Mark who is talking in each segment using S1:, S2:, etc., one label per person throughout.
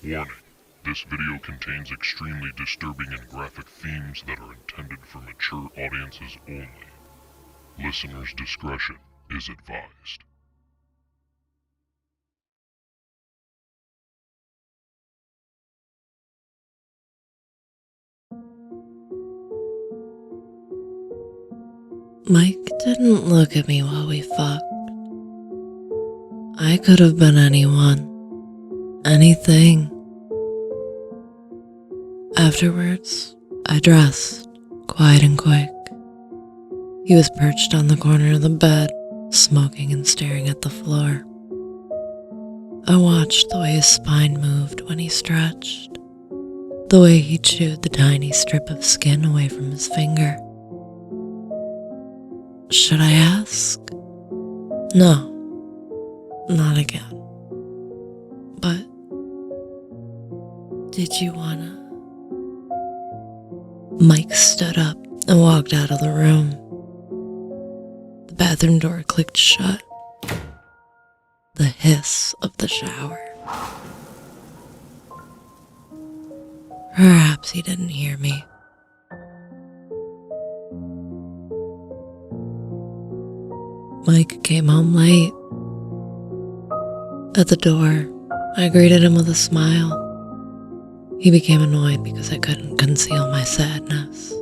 S1: Warning, this video contains extremely disturbing and graphic themes that are intended for mature audiences only. Listener's discretion is advised.
S2: Mike didn't look at me while we fucked. I could have been anyone, anything. Afterwards, I dressed, quiet and quick. He was perched on the corner of the bed, smoking and staring at the floor. I watched the way his spine moved when he stretched, the way he chewed the tiny strip of skin away from his finger. Should I ask? No, not again. But did you wanna? Mike stood up and walked out of the room. The bathroom door clicked shut. The hiss of the shower. Perhaps he didn't hear me. Mike came home late. At the door, I greeted him with a smile. He became annoyed because I couldn't conceal my sadness.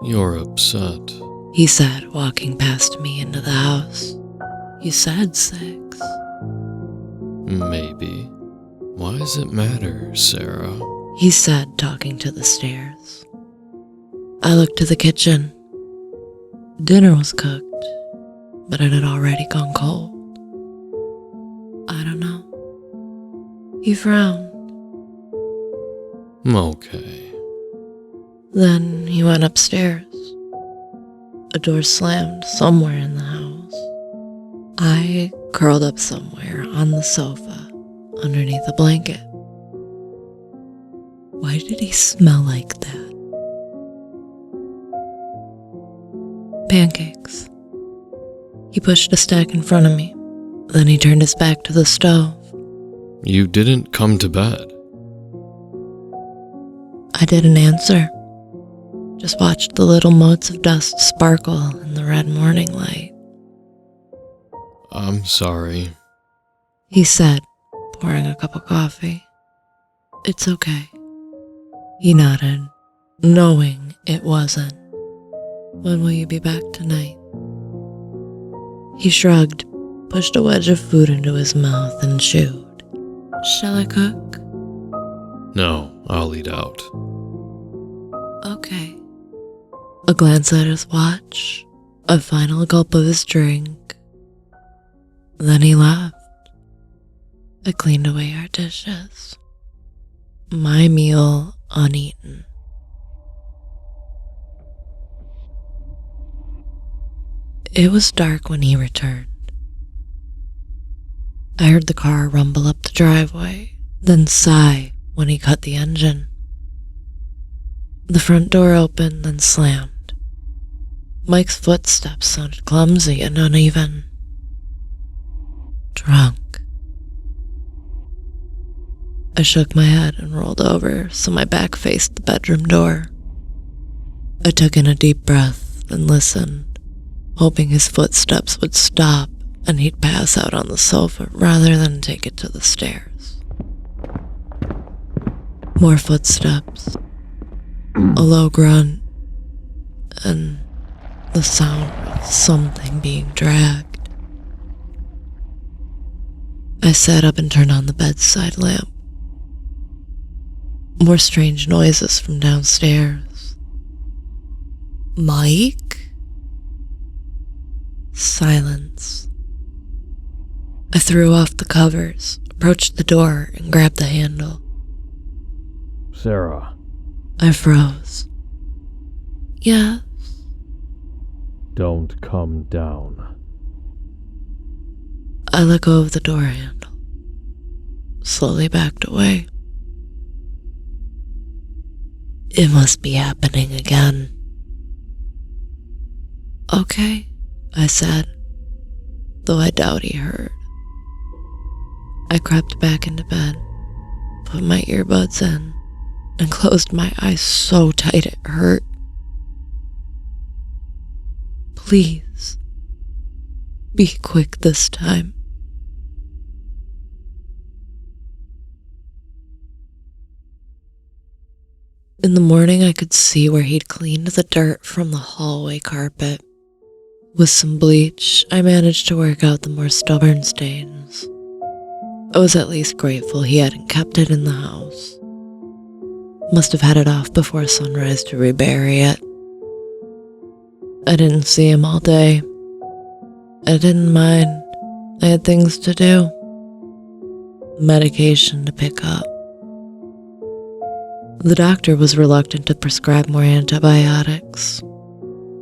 S3: You're upset.
S2: He said, walking past me into the house. You said 6.
S3: Maybe. Why does it matter, Sarah?
S2: He said, talking to the stairs. I looked to the kitchen. Dinner was cooked, but it had already gone cold. I don't know. He frowned.
S3: Okay.
S2: Then he went upstairs. A door slammed somewhere in the house. I curled up somewhere on the sofa underneath a blanket. Why did he smell like that? Pancakes. He pushed a stack in front of me. Then he turned his back to the stove.
S3: You didn't come to bed.
S2: I didn't answer. Just watched the little motes of dust sparkle in the red morning light.
S3: I'm sorry.
S2: He said, pouring a cup of coffee. It's okay. He nodded, knowing it wasn't. When will you be back tonight? He shrugged, pushed a wedge of food into his mouth and chewed. Shall I cook?
S3: No, I'll eat out.
S2: Okay. A glance at his watch, a final gulp of his drink. Then he left. I cleaned away our dishes. My meal uneaten. It was dark when he returned. I heard the car rumble up the driveway, then sigh when he cut the engine. The front door opened, then slammed. Mike's footsteps sounded clumsy and uneven. Drunk. I shook my head and rolled over so my back faced the bedroom door. I took in a deep breath and listened, hoping his footsteps would stop and he'd pass out on the sofa rather than take it to the stairs. More footsteps, a low grunt, and the sound of something being dragged. I sat up and turned on the bedside lamp. More strange noises from downstairs. Mike? Silence. I threw off the covers, approached the door, and grabbed the handle.
S3: Sarah.
S2: I froze. Yes?
S3: Don't come down.
S2: I let go of the door handle, slowly backed away. It must be happening again. Okay, I said, though I doubt he heard. I crept back into bed, put my earbuds in, and closed my eyes so tight it hurt. Please, be quick this time. In the morning, I could see where he'd cleaned the dirt from the hallway carpet. With some bleach, I managed to work out the more stubborn stains. I was at least grateful he hadn't kept it in the house. Must have had it off before sunrise to rebury it. I didn't see him all day. I didn't mind. I had things to do. Medication to pick up. The doctor was reluctant to prescribe more antibiotics.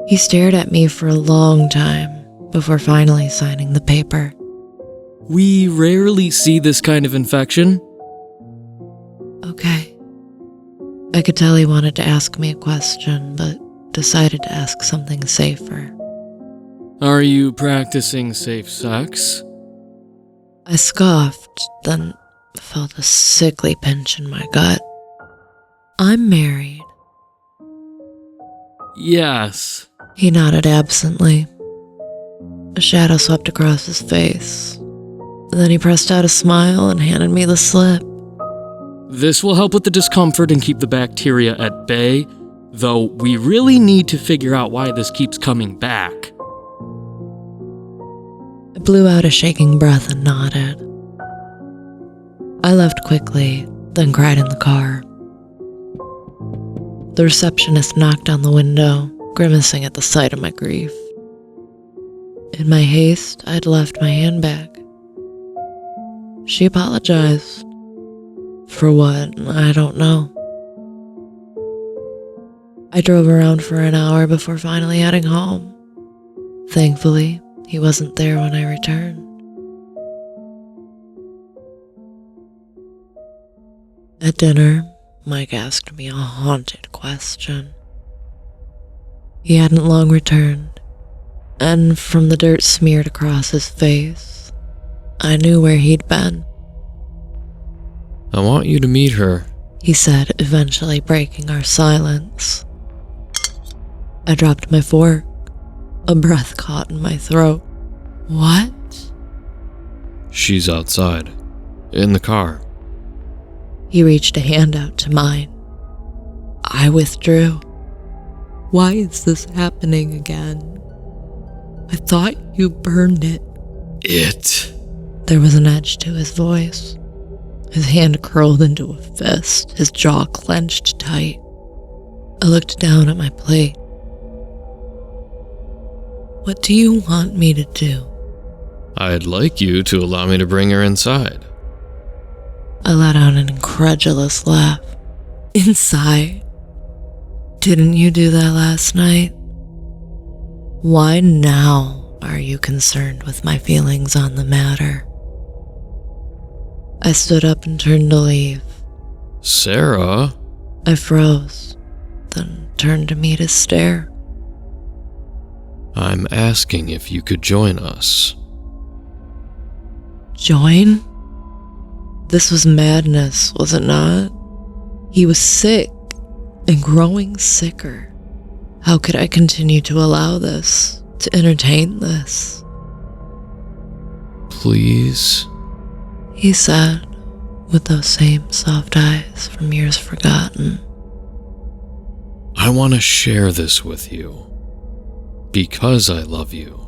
S2: He stared at me for a long time before finally signing the paper.
S4: We rarely see this kind of infection.
S2: Okay. I could tell he wanted to ask me a question, but decided to ask something safer.
S4: Are you practicing safe sex?
S2: I scoffed, then felt a sickly pinch in my gut. I'm married.
S4: Yes.
S2: He nodded absently. A shadow swept across his face. Then he pressed out a smile and handed me the slip.
S4: This will help with the discomfort and keep the bacteria at bay, though we really need to figure out why this keeps coming back.
S2: I blew out a shaking breath and nodded. I left quickly, then cried in the car. The receptionist knocked on the window, grimacing at the sight of my grief. In my haste, I'd left my handbag. She apologized. For what, I don't know. I drove around for an hour before finally heading home. Thankfully, he wasn't there when I returned. At dinner, Mike asked me a haunted question. He hadn't long returned, and from the dirt smeared across his face, I knew where he'd been.
S3: I want you to meet her.
S2: He said, eventually breaking our silence. I dropped my fork. A breath caught in my throat. What?
S3: She's outside. In the car.
S2: He reached a hand out to mine. I withdrew. Why is this happening again? I thought you burned it.
S3: It.
S2: There was an edge to his voice. His hand curled into a fist, his jaw clenched tight. I looked down at my plate. What do you want me to do?
S3: I'd like you to allow me to bring her inside.
S2: I let out an incredulous laugh. Inside? Didn't you do that last night? Why now are you concerned with my feelings on the matter? I stood up and turned to leave.
S3: Sarah?
S2: I froze, then turned to meet his stare.
S3: I'm asking if you could join us.
S2: Join? This was madness, was it not? He was sick and growing sicker. How could I continue to allow this, to entertain this?
S3: Please?
S2: He said, with those same soft eyes from years forgotten.
S3: I want to share this with you. Because I love you.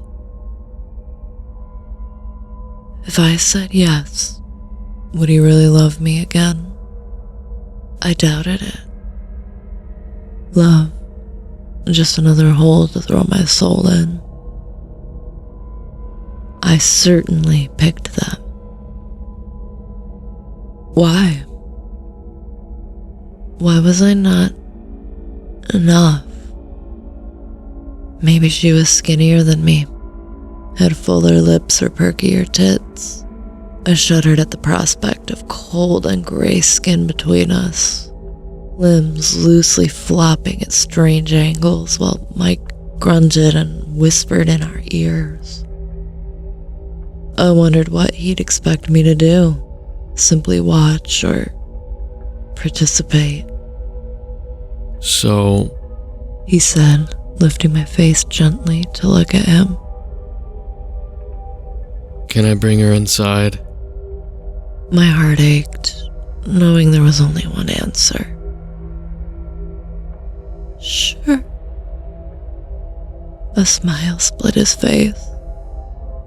S2: If I said yes, would he really love me again? I doubted it. Love, just another hole to throw my soul in. I certainly picked them. Why? Why was I not enough? Maybe she was skinnier than me, had fuller lips or perkier tits. I shuddered at the prospect of cold and gray skin between us, limbs loosely flopping at strange angles while Mike grunted and whispered in our ears. I wondered what he'd expect me to do, simply watch or participate,
S3: So,
S2: he said, lifting my face gently to look at him.
S3: can I bring her inside?
S2: My heart ached, knowing there was only one answer. Sure. A smile split his face.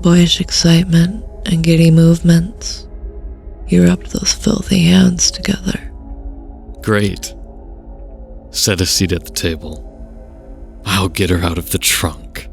S2: Boyish excitement and giddy movements. He rubbed those filthy hands together.
S3: Great. Set a seat at the table. I'll get her out of the trunk.